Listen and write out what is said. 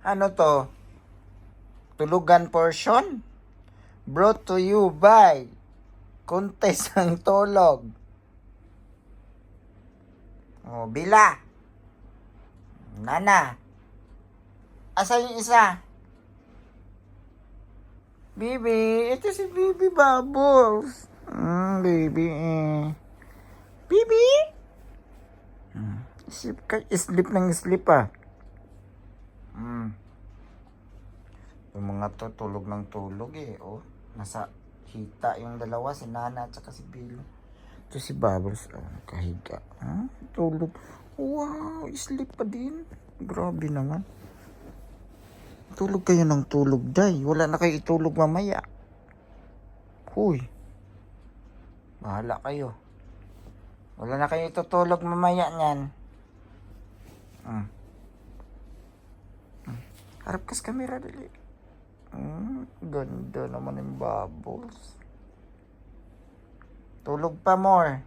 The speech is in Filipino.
Ano to? Tulugan portion? Brought to you by Contest ng Tulog. Oh, Bila. Nana. Asa yung isa? Bibi. Ito si Bibi Bubbles. Bibi eh. Bibi? Sleep ng sleep ah. Yung mga to, tulog ng tulog eh. Oh, nasa hita yung dalawa, si Nana at saka si Bilo. Ito si Bubbles. Oh, nakahiga. Tulog. Wow, sleep pa din. Grabe naman. Tulog kayo ng tulog, day. Wala na kayo itulog mamaya. Huy. Bahala kayo. Wala na kayo itutulog mamaya niyan. Harap kas kamera dali. Ganda naman yung Bubbles. Tulog pa more.